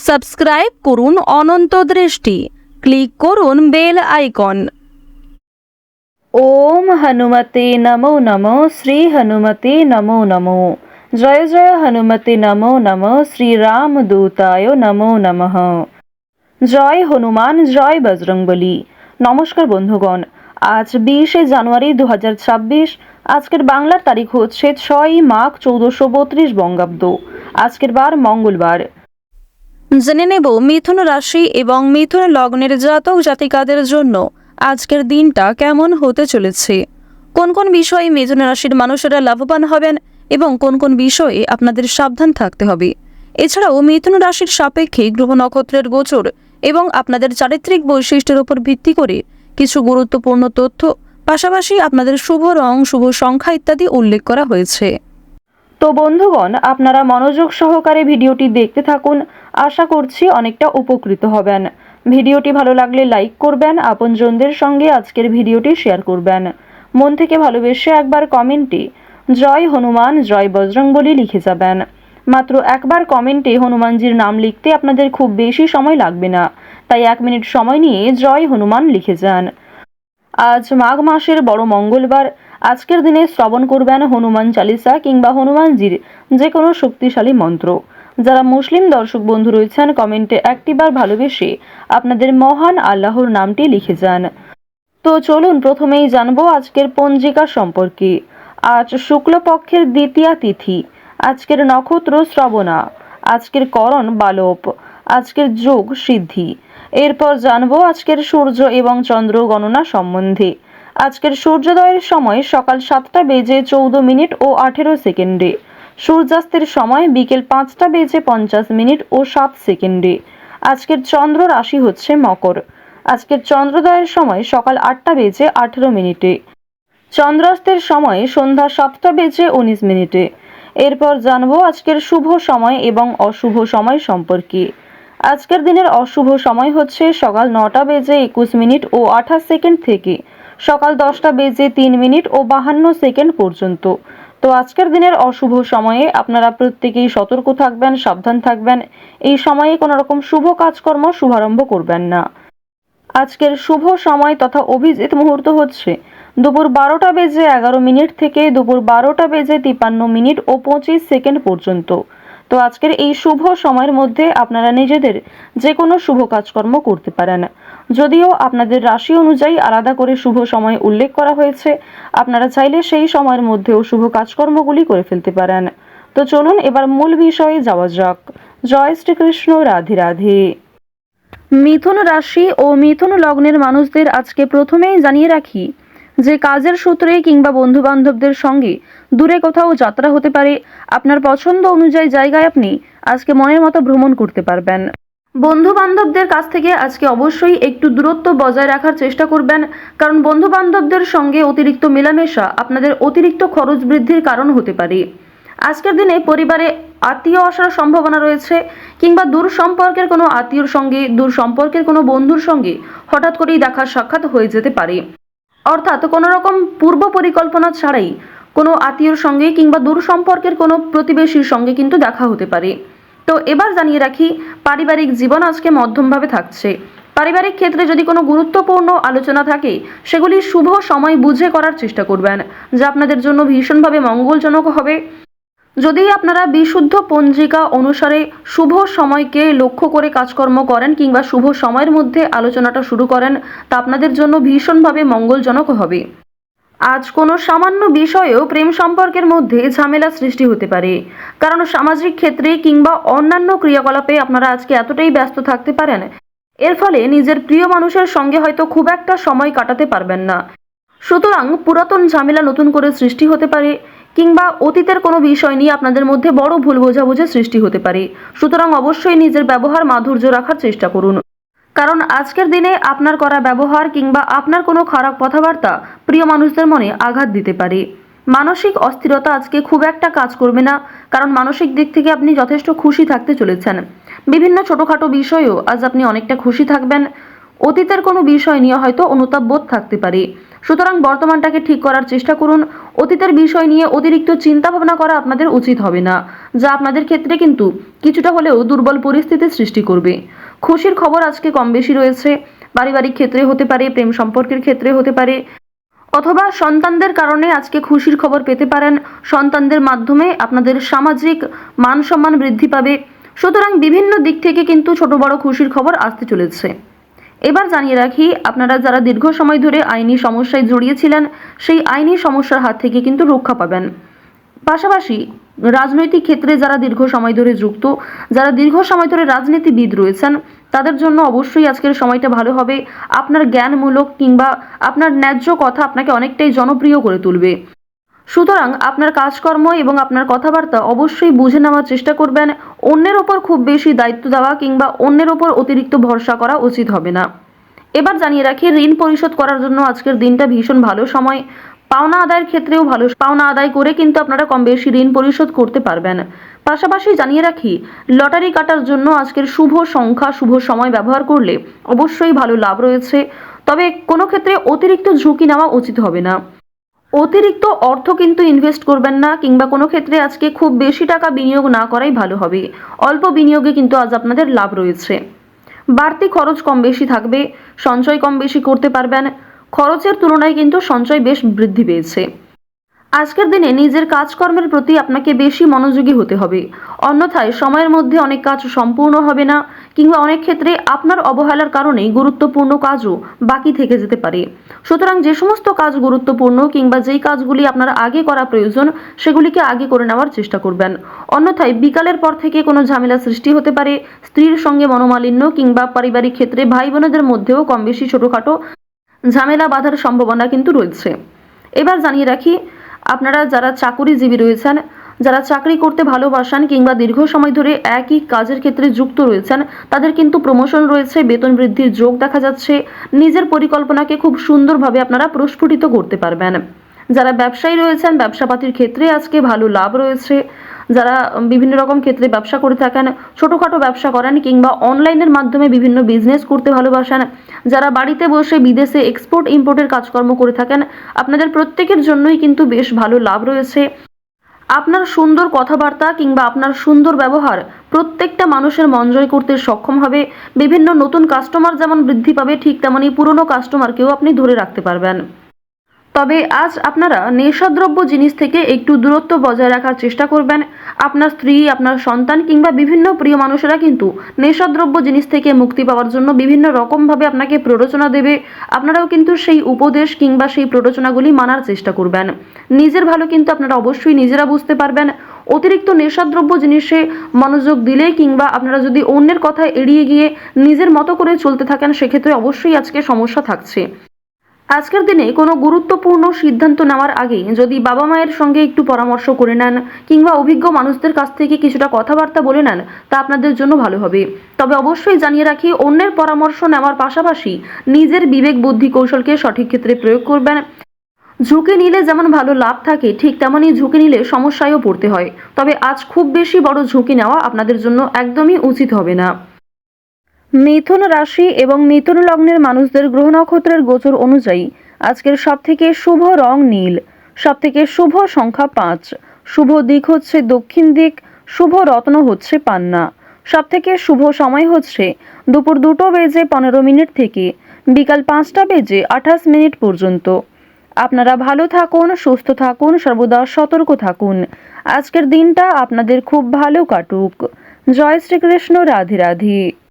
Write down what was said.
Subscribe করুন অনন্ত দৃষ্টি, click করুন বেল আইকন। ওম হনুমতে নমো নমো, শ্রী হনুমতে নমো নমো। জয় জয় হনুমতে নমো নমো, শ্রীরামদূতায় নমো নমঃ। জয় হনুমান, জয় বজরংবলী। নমস্কার বন্ধুগণ, আজ 20শে জানুয়ারি 2026। আজকের বাংলার তারিখ হচ্ছে 6ই মাঘ 1432 বঙ্গাব্দ। আজকের বার মঙ্গলবার। জেনে নেব মিথুন রাশি এবং মিথুন লগ্নের জাতক জাতিকাদের জন্য আজকের দিনটা কেমন হতে চলেছে, কোন কোন বিষয়ে মিথুন রাশির মানুষেরা লাভবান হবেন এবং কোন কোন বিষয়ে আপনাদের সাবধান থাকতে হবে। এছাড়াও মিথুন রাশির সাপেক্ষে গ্রহ নক্ষত্রের গোচর এবং আপনাদের চারিত্রিক বৈশিষ্ট্যের উপর ভিত্তি করে কিছু গুরুত্বপূর্ণ তথ্য, পাশাপাশি আপনাদের শুভ রং, শুভ সংখ্যা ইত্যাদি উল্লেখ করা হয়েছে। তো বন্ধুগণ, আপনারা মনোযোগ সহকারে ভিডিওটি দেখতে থাকুন। আশা করছি অনেকটা উপকৃত হবেন। ভিডিওটি ভালো লাগলে লাইক করবেন, আপনজনদের সঙ্গে আজকের ভিডিওটি শেয়ার করবেন। মন থেকে ভালোবেসে একবার কমেন্টে জয় হনুমান, জয় বজরংবলী লিখে যাবেন। মাত্র একবার কমেন্টে হনুমানজির নাম লিখতে আপনাদের খুব বেশি সময় লাগবে না, তাই 1 মিনিট সময় নিয়ে জয় হনুমান লিখে যান। আজ মাঘ মাসের বড় মঙ্গলবার। আজকের দিনে শ্রবণ করবেন হনুমান চালিসা কিংবা হনুমানজির যে কোনো শক্তিশালী মন্ত্র। যারা মুসলিম দর্শক বন্ধু রয়েছেন, কমেন্টে একটিবার ভালোবেসে আপনাদের মহান আল্লাহর নামটি লিখে যান। তো চলুন প্রথমেই জানবো আজকের পঞ্জিকা সম্পর্কে। আজ শুক্লপক্ষের দ্বিতীয়া তিথি। আজকের নক্ষত্র শ্রবণা। আজকের করণ বালব। আজকের যোগ সিদ্ধি। এরপর জানবো আজকের সূর্য এবং চন্দ্র গণনা সম্বন্ধে। আজকের সূর্যোদয়ের সময় সকাল 7:14 ও 18 সেকেন্ডে। সূর্যাস্তের সময় বিকেল 5:50 ও 7 সেকেন্ডে। আজকের চন্দ্র রাশি হচ্ছে মকর। আজকের চন্দ্রোদয়ের সময় সকাল 8:18। চন্দ্রাস্তের সময় সন্ধ্যা 7:19। এরপর জানবো আজকের শুভ সময় এবং অশুভ সময় সম্পর্কে। আজকের দিনের অশুভ সময় হচ্ছে সকাল 9:21 ও 28 সেকেন্ড থেকে সকাল 10:03 ও 52 সেকেন্ড পর্যন্ত। তো আজকের দিনের অশুভ সময়ে আপনারা প্রত্যেকেই সতর্ক থাকবেন, সাবধান থাকবেন। এই সময়ে কোনো রকম শুভ কাজকর্ম শুভারম্ভ করবেন না। আজকের শুভ সময় তথা অভিজিৎ মুহূর্ত হচ্ছে দুপুর 12:11 থেকে দুপুর 12:53 ও 25 সেকেন্ড পর্যন্ত। তো আজকের এই শুভ সময়ের মধ্যে আপনারা নিজেদের যে কোনো শুভ কাজকর্ম করতে পারেন। যদিও আপনাদের রাশি অনুযায়ী আলাদা করে শুভ সময় উল্লেখ করা হয়েছে, আপনারা চাইলে সেই সময়ের মধ্যেও শুভ কাজকর্মগুলি করে ফেলতে পারেন। তো চলুন এবার মূল বিষয়ে যাওয়া যাক। জয় শ্রীকৃষ্ণ, রাধে রাধে। মিথুন রাশি ও মিথুন লগ্নের মানুষদের আজকে প্রথমেই জানিয়ে রাখি যে কাজের সূত্রে কিংবা বন্ধু বান্ধবদের সঙ্গে দূরে কোথাও যাত্রা হতে পারে। আপনার পছন্দ অনুযায়ী জায়গায় আপনি আজকে মনের মতো ভ্রমণ করতে পারবেন। বন্ধু বান্ধবদের কাছ থেকে আজকে অবশ্যই একটু দূরত্ব বজায় রাখার চেষ্টা করবেন, কারণ বন্ধু বান্ধবদের সঙ্গে অতিরিক্ত মেলামেশা আপনাদের অতিরিক্ত খরচ বৃদ্ধির কারণ হতে পারে। আজকের দিনে পরিবারে আত্মীয় আসার সম্ভাবনা রয়েছে, কিংবা দূর সম্পর্কের কোনো আত্মীয়র সঙ্গে, দূর সম্পর্কের কোনো বন্ধুর সঙ্গে হঠাৎ করেই দেখা সাক্ষাৎ হয়ে যেতে পারে। অর্থাৎ কোনো রকম পূর্ব পরিকল্পনা ছাড়াই কোনো আত্মীয়র সঙ্গে কিংবা দূর সম্পর্কের কোনো প্রতিবেশীর সঙ্গে কিন্তু দেখা হতে পারে। তো এবার জানিয়ে রাখি, পারিবারিক জীবন আজকে মধ্যমভাবে থাকছে। পারিবারিক ক্ষেত্রে যদি কোনো গুরুত্বপূর্ণ আলোচনা থাকে, সেগুলি শুভ সময় বুঝে করার চেষ্টা করবেন, যা আপনাদের জন্য ভীষণভাবে মঙ্গলজনক হবে। যদি আপনারা বিশুদ্ধ পঞ্জিকা অনুসারে শুভ সময়কে লক্ষ্য করে কাজকর্ম করেন কিংবা শুভ সময়ের মধ্যে আলোচনাটা শুরু করেন, তা আপনাদের জন্য ভীষণভাবে মঙ্গলজনক হবে। আজ কোনো সামান্য বিষয়েও প্রেম সম্পর্কের মধ্যে ঝামেলা সৃষ্টি হতে পারে, কারণ সামাজিক ক্ষেত্রে কিংবা অন্যান্য ক্রিয়াকলাপে আপনারা আজকে এতটাই ব্যস্ত থাকতে পারেন, এর ফলে নিজের প্রিয় মানুষের সঙ্গে হয়তো খুব একটা সময় কাটাতে পারবেন না। সুতরাং পুরাতন ঝামেলা নতুন করে সৃষ্টি হতে পারে, কিংবা অতীতের কোনো বিষয় নিয়ে আপনাদের মধ্যে বড় ভুল বোঝাবুঝি সৃষ্টি হতে পারে। সুতরাং অবশ্যই নিজের ব্যবহার মাধুর্য রাখার চেষ্টা করুন, কারণ আজকের দিনে আপনার করা ব্যবহার কিংবা আপনার কোনো খারাপ কথাবার্তা প্রিয় মানুষদের মনে আঘাত দিতে পারে। মানসিক অস্থিরতা আজকে খুব একটা কাজ করবে না, কারণ মানসিক দিক থেকে আপনি যথেষ্ট খুশি থাকতে চলেছেন। বিভিন্ন ছোটোখাটো বিষয়েও আজ আপনি অনেকটা খুশি থাকবেন। অতীতের কোনো বিষয় নিয়ে হয়তো অনুতাপ বোধ থাকতে পারে। সুতরাং বর্তমানটাকে ঠিক করার চেষ্টা করুন। অতীতের বিষয় নিয়ে অতিরিক্ত চিন্তা ভাবনা করা আপনাদের উচিত হবে না, যা আপনাদের ক্ষেত্রে কিন্তু কিছুটা হলেও দুর্বল পরিস্থিতির সৃষ্টি করবে। খুশির খবর আজকে কম বেশি রয়েছে। পারিবারিক ক্ষেত্রে হতে পারে, প্রেম সম্পর্কের ক্ষেত্রে হতে পারে, অথবা সন্তানদের কারণে আজকে খুশির খবর পেতে পারেন। সন্তানদের মাধ্যমে আপনাদের সামাজিক মান সম্মান বৃদ্ধি পাবে। সুতরাং বিভিন্ন দিক থেকে কিন্তু ছোট বড় খুশির খবর আসতে চলেছে। এবার জানিয়ে রাখি, আপনারা যারা দীর্ঘ সময় ধরে আইনি সমস্যায় জড়িয়েছিলেন, সেই আইনি সমস্যার হাত থেকে কিন্তু রক্ষা পাবেন। পাশাপাশি রাজনৈতিক ক্ষেত্রে যারা দীর্ঘ সময় ধরে যুক্ত, যারা দীর্ঘ সময় ধরে রাজনীতিবিদ রয়েছেন, তাদের জন্য অবশ্যই আজকের সময়টা ভালো হবে। আপনার জ্ঞানমূলক কিংবা আপনার ন্যায্য কথা আপনাকে অনেকটাই জনপ্রিয় করে তুলবে। সুতরাং আপনার কাজকর্ম এবং আপনার কথাবার্তা অবশ্যই বুঝে নেওয়ার চেষ্টা করবেন। অন্যের ওপর খুব বেশি দায়িত্ব দেওয়া কিংবা অন্যের ওপর অতিরিক্ত ভরসা করা উচিত হবে না। এবার জানিয়ে রাখি, ঋণ পরিশোধ করার জন্য আজকের দিনটা ভীষণ ভালো সময়। পাওনা আদায়ের ক্ষেত্রেও ভালো, পাওনা আদায় করে কিন্তু আপনারা কম বেশি ঋণ পরিশোধ করতে পারবেন। পাশাপাশি জানিয়ে রাখি, লটারি কাটার জন্য আজকের শুভ সংখ্যা, শুভ সময় ব্যবহার করলে অবশ্যই ভালো লাভ রয়েছে। তবে কোনো ক্ষেত্রে অতিরিক্ত ঝুঁকি নেওয়া উচিত হবে না। অতিরিক্ত অর্থ কিন্তু ইনভেস্ট করবেন না, কিংবা কোনো ক্ষেত্রে আজকে খুব বেশি টাকা বিনিয়োগ না করাই ভালো হবে। অল্প বিনিয়োগে কিন্তু আজ আপনাদের লাভ রয়েছে। বাড়তি খরচ কম বেশি থাকবে, সঞ্চয় কম বেশি করতে পারবেন। খরচের তুলনায় কিন্তু সঞ্চয় বেশ বৃদ্ধি পেয়েছে। আজকের দিনে নিজের কাজকর্মের প্রতি আপনাকে বেশি মনোযোগী হতে হবে, অন্যথায় সময়ের মধ্যে অনেক কাজ সম্পূর্ণ হবে না, কিংবা অনেক ক্ষেত্রে আপনার অবহেলার কারণে গুরুত্বপূর্ণ কাজও বাকি থেকে যেতে পারে। সুতরাং যে সমস্ত কাজ গুরুত্বপূর্ণ কিংবা যেই কাজগুলি আপনার আগে করা প্রয়োজন, সেগুলিকে আগে করে নেওয়ার চেষ্টা করবেন। অন্যথায় বিকালের পর থেকে কোনো ঝামেলা সৃষ্টি হতে পারে। স্ত্রীর সঙ্গে মনোমালিন্য কিংবা পারিবারিক ক্ষেত্রে ভাই বোনেদের মধ্যেও কম বেশি ছোটোখাটো ঝামেলা বাঁধার সম্ভাবনা কিন্তু রয়েছে। এবার জানিয়ে রাখি, আপনারা যারা চাকুরিজীবী রয়েছেন, যারা চাকরি করতে ভালোবাসেন কিংবা দীর্ঘ সময় ধরে একই কাজের ক্ষেত্রে যুক্ত রয়েছেন, তাদের কিন্তু প্রমোশন রয়েছে, বেতন বৃদ্ধির যোগ দেখা যাচ্ছে। নিজের পরিকল্পনাকে খুব সুন্দরভাবে আপনারা প্রস্ফুটিত করতে পারবেন। যারা ব্যবসায়ী রয়েছেন, ব্যবসাপাতির ক্ষেত্রে আজকে ভালো লাভ রয়েছে। যারা বিভিন্ন রকম ক্ষেত্রে ব্যবসা করে থাকেন, ছোটোখাটো ব্যবসা করেন কিংবা অনলাইনের মাধ্যমে বিভিন্ন বিজনেস করতে ভালোবাসেন, যারা বাড়িতে বসে বিদেশে এক্সপোর্ট ইম্পোর্টের কাজকর্ম করে থাকেন, আপনাদের প্রত্যেকের জন্যই কিন্তু বেশ ভালো লাভ রয়েছে। আপনার সুন্দর কথাবার্তা কিংবা আপনার সুন্দর ব্যবহার প্রত্যেকটা মানুষের মন জয় করতে সক্ষম হবে। বিভিন্ন নতুন কাস্টমার যেমন বৃদ্ধি পাবে, ঠিক তেমনি পুরনো কাস্টমারকেও আপনি ধরে রাখতে পারবেন। তবে আজ আপনারা নেশাদ্রব্য জিনিস থেকে একটু দূরত্ব বজায় রাখার চেষ্টা করবেন। আপনার স্ত্রী, আপনার সন্তান কিংবা বিভিন্ন প্রিয় মানুষেরা কিন্তু নেশাদ্রব্য জিনিস থেকে মুক্তি পাওয়ার জন্য বিভিন্ন রকমভাবে আপনাকে প্ররোচনা দেবে। আপনারাও কিন্তু সেই উপদেশ কিংবা সেই প্ররোচনাগুলি মানার চেষ্টা করবেন। নিজের ভালো কিন্তু আপনারা অবশ্যই নিজেরা বুঝতে পারবেন। অতিরিক্ত নেশাদ্রব্য জিনিসে মনোযোগ দিলে কিংবা আপনারা যদি অন্যের কথা এড়িয়ে গিয়ে নিজের মতো করে চলতে থাকেন, সেক্ষেত্রে অবশ্যই আজকে সমস্যা থাকছে। আজকের দিনে কোনো গুরুত্বপূর্ণ সিদ্ধান্ত নেওয়ার আগে যদি বাবা মায়ের সঙ্গে একটু পরামর্শ করে নেন কিংবা অভিজ্ঞ মানুষদের কাছ থেকে কিছুটা কথাবার্তা বলে নেন, তা আপনাদের জন্য ভালো হবে। তবে অবশ্যই জানিয়ে রাখি, অন্যের পরামর্শ নেওয়ার পাশাপাশি নিজের বিবেক বুদ্ধি কৌশলকে সঠিক ক্ষেত্রে প্রয়োগ করবেন। ঝুঁকি নিলে যেমন ভালো লাভ থাকে, ঠিক তেমনই ঝুঁকি নিলে সমস্যায়ও পড়তে হয়। তবে আজ খুব বেশি বড় ঝুঁকি নেওয়া আপনাদের জন্য একদমই উচিত হবে না। মিথুন রাশি এবং মিথুন লগ্নের মানুষদের গ্রহ নক্ষত্রের গোচর অনুযায়ী আজকের সবথেকে শুভ রং নীল, সবথেকে শুভ সংখ্যা 5, শুভ দিক হচ্ছে দক্ষিণ দিক, শুভ রত্ন হচ্ছে পান্না, সবথেকে শুভ সময় হচ্ছে দুপুর 2:15 থেকে বিকাল 5:28 পর্যন্ত। আপনারা ভালো থাকুন, সুস্থ থাকুন, সর্বদা সতর্ক থাকুন। আজকের দিনটা আপনাদের খুব ভালো কাটুক। জয় শ্রীকৃষ্ণ। রাধে রাধে।